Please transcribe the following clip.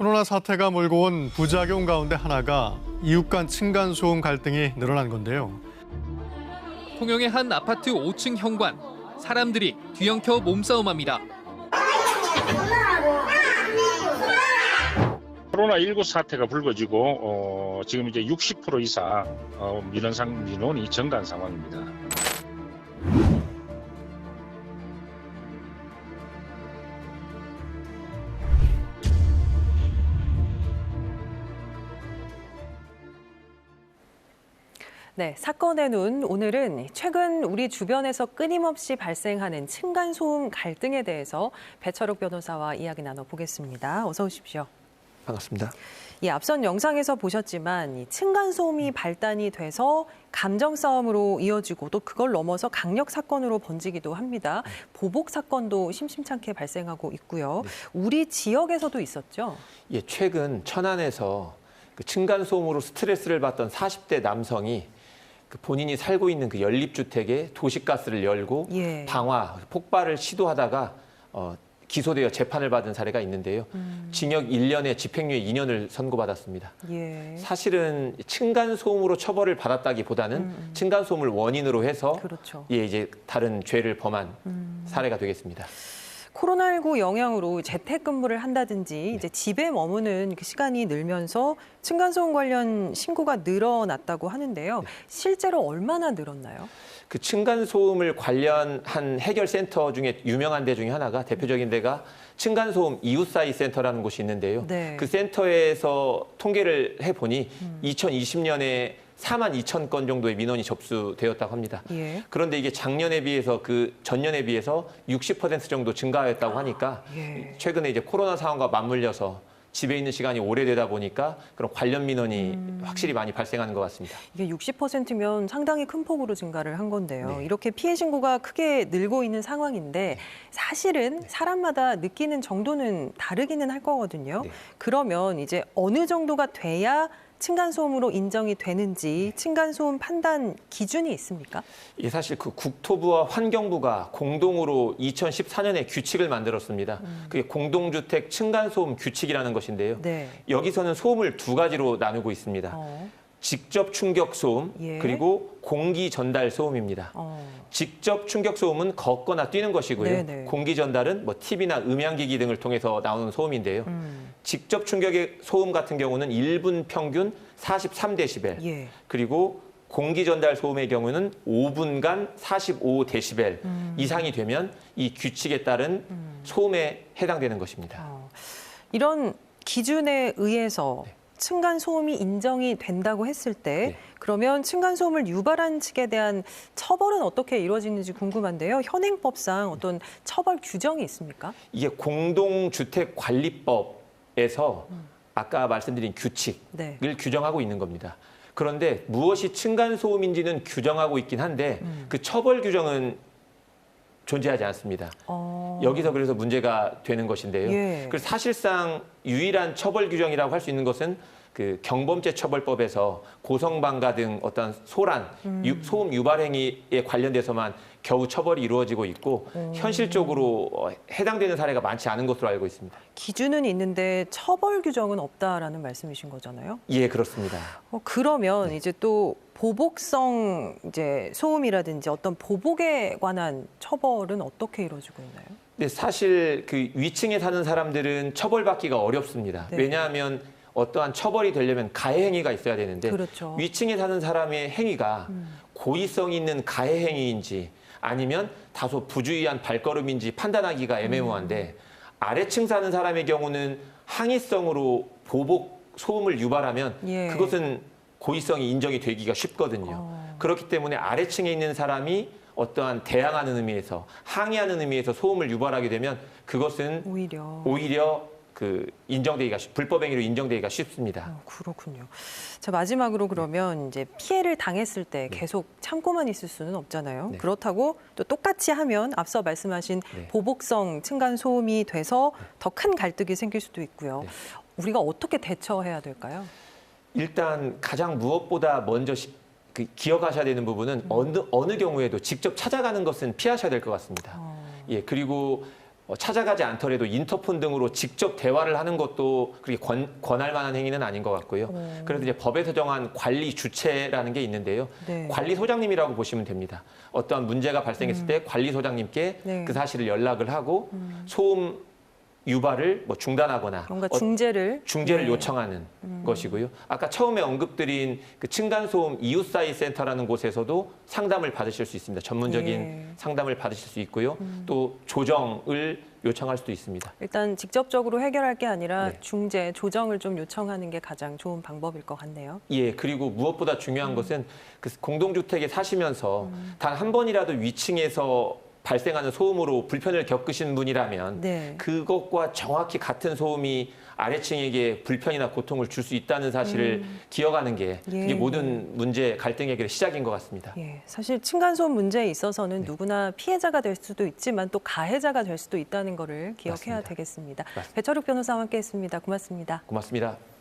코로나 사태가 몰고 온 부작용 가운데 하나가 이웃 간 층간소음 갈등이 늘어난 건데요. 통영의 한 아파트 5층 현관. 사람들이 뒤엉켜 몸싸움합니다. 코로나19 사태가 불거지고 지금 이제 60% 이상 민원이 증가한 상황입니다. 네, 사건의 눈. 오늘은 최근 우리 주변에서 끊임없이 발생하는 층간소음 갈등에 대해서 배철욱 변호사와 이야기 나눠보겠습니다. 어서 오십시오. 반갑습니다. 앞선 영상에서 보셨지만 이 층간소음이 발단이 돼서 감정 싸움으로 이어지고 또 그걸 넘어서 강력 사건으로 번지기도 합니다. 보복 사건도 심심찮게 발생하고 있고요. 네. 우리 지역에서도 있었죠? 예, 최근 천안에서 그 층간소음으로 스트레스를 받던 40대 남성이 그 본인이 살고 있는 그 연립주택에 도시가스를 열고 예. 방화, 폭발을 시도하다가 기소되어 재판을 받은 사례가 있는데요. 징역 1년에 집행유예 2년을 선고받았습니다. 예. 사실은 층간소음으로 처벌을 받았다기보다는 층간소음을 원인으로 해서 그렇죠. 예, 이제 다른 죄를 범한 사례가 되겠습니다. 코로나19 영향으로 재택근무를 한다든지 이제 집에 머무는 그 시간이 늘면서 층간소음 관련 신고가 늘어났다고 하는데요. 실제로 얼마나 늘었나요? 그 층간소음을 관련한 해결센터 중에 유명한 데 중에 하나가 대표적인 데가 층간소음 이웃사이 센터라는 곳이 있는데요. 네. 그 센터에서 통계를 해보니 2020년에 4만 2천 건 정도의 민원이 접수되었다고 합니다. 예. 그런데 이게 작년에 비해서 그 전년에 비해서 60% 정도 증가했다고 하니까 예. 최근에 이제 코로나 상황과 맞물려서 집에 있는 시간이 오래되다 보니까 그런 관련 민원이 확실히 많이 발생하는 것 같습니다. 이게 60%면 상당히 큰 폭으로 증가를 한 건데요. 네. 이렇게 피해 신고가 크게 늘고 있는 상황인데 사실은 사람마다 느끼는 정도는 다르기는 할 거거든요. 네. 그러면 이제 어느 정도가 돼야 층간소음으로 인정이 되는지 층간소음 판단 기준이 있습니까? 예, 사실 그 국토부와 환경부가 공동으로 2014년에 규칙을 만들었습니다. 그게 공동주택 층간소음 규칙이라는 것인데요. 네. 여기서는 소음을 두 가지로 나누고 있습니다. 직접 충격 소음, 예. 그리고 공기 전달 소음입니다. 직접 충격 소음은 걷거나 뛰는 것이고요. 네네. 공기 전달은 뭐 TV나 음향기기 등을 통해서 나오는 소음인데요. 직접 충격의 소음 같은 경우는 1분 평균 43데시벨. 예. 그리고 공기 전달 소음의 경우는 5분간 45데시벨 이상이 되면 이 규칙에 따른 소음에 해당되는 것입니다. 이런 기준에 의해서 층간소음이 인정이 된다고 했을 때 네. 그러면 층간소음을 유발한 측에 대한 처벌은 어떻게 이루어지는지 궁금한데요. 현행법상 어떤 처벌 규정이 있습니까? 이게 공동주택관리법에서 아까 말씀드린 규칙을 네. 규정하고 있는 겁니다. 그런데 무엇이 층간소음인지는 규정하고 있긴 한데 그 처벌 규정은 존재하지 않습니다. 여기서 그래서 문제가 되는 것인데요. 예. 그래서 사실상 유일한 처벌 규정이라고 할 수 있는 것은 그 경범죄처벌법에서 고성방가 등 어떤 소란, 소음 유발 행위에 관련돼서만 겨우 처벌이 이루어지고 있고 현실적으로 해당되는 사례가 많지 않은 것으로 알고 있습니다. 기준은 있는데 처벌 규정은 없다라는 말씀이신 거잖아요. 예, 그렇습니다. 그러면 이제 또 보복성 이제 소음이라든지 어떤 보복에 관한 처벌은 어떻게 이루어지고 있나요? 근데 사실 그 위층에 사는 사람들은 처벌받기가 어렵습니다. 네. 왜냐하면 어떠한 처벌이 되려면 가해 행위가 있어야 되는데 그렇죠. 위층에 사는 사람의 행위가 고의성 있는 가해 행위인지 아니면 다소 부주의한 발걸음인지 판단하기가 애매모호한데 아래층 사는 사람의 경우는 항의성으로 보복 소음을 유발하면 예. 그것은 고의성이 인정이 되기가 쉽거든요. 그렇기 때문에 아래층에 있는 사람이 어떠한 대항하는 의미에서 항의하는 의미에서 소음을 유발하게 되면 그것은 오히려 그 불법 행위로 인정되기가 쉽습니다. 그렇군요. 자, 마지막으로 그러면 이제 피해를 당했을 때 계속 참고만 있을 수는 없잖아요. 네. 그렇다고 또 똑같이 하면 앞서 말씀하신 네. 보복성 층간 소음이 돼서 더 큰 갈등이 생길 수도 있고요. 네. 우리가 어떻게 대처해야 될까요? 일단 가장 무엇보다 먼저 기억하셔야 되는 부분은 어느 경우에도 직접 찾아가는 것은 피하셔야 될 것 같습니다. 예, 그리고 찾아가지 않더라도 인터폰 등으로 직접 대화를 하는 것도 그렇게 권할 만한 행위는 아닌 것 같고요. 그래서 이제 법에서 정한 관리 주체라는 게 있는데요. 네. 관리소장님이라고 보시면 됩니다. 어떠한 문제가 발생했을 때 관리소장님께 네. 그 사실을 연락을 하고 소음 유발을 뭐 중단하거나 뭔가 중재를 중재를 네. 요청하는 것이고요. 아까 처음에 언급드린 그 층간소음 이웃사이 센터라는 곳에서도 상담을 받으실 수 있습니다. 전문적인 예. 상담을 받으실 수 있고요. 또 조정을 요청할 수도 있습니다. 일단 직접적으로 해결할 게 아니라 네. 중재, 조정을 좀 요청하는 게 가장 좋은 방법일 것 같네요. 예, 그리고 무엇보다 중요한 것은 그 공동주택에 사시면서 단 한 번이라도 위층에서 발생하는 소음으로 불편을 겪으신 분이라면 네. 그것과 정확히 같은 소음이 아래층에게 불편이나 고통을 줄 수 있다는 사실을 기억하는 게 예. 이게 모든 문제 갈등 해결의 시작인 것 같습니다. 예, 사실 층간소음 문제에 있어서는 네. 누구나 피해자가 될 수도 있지만 또 가해자가 될 수도 있다는 거를 기억해야 맞습니다. 되겠습니다. 맞습니다. 배철욱 변호사와 함께했습니다. 고맙습니다. 고맙습니다.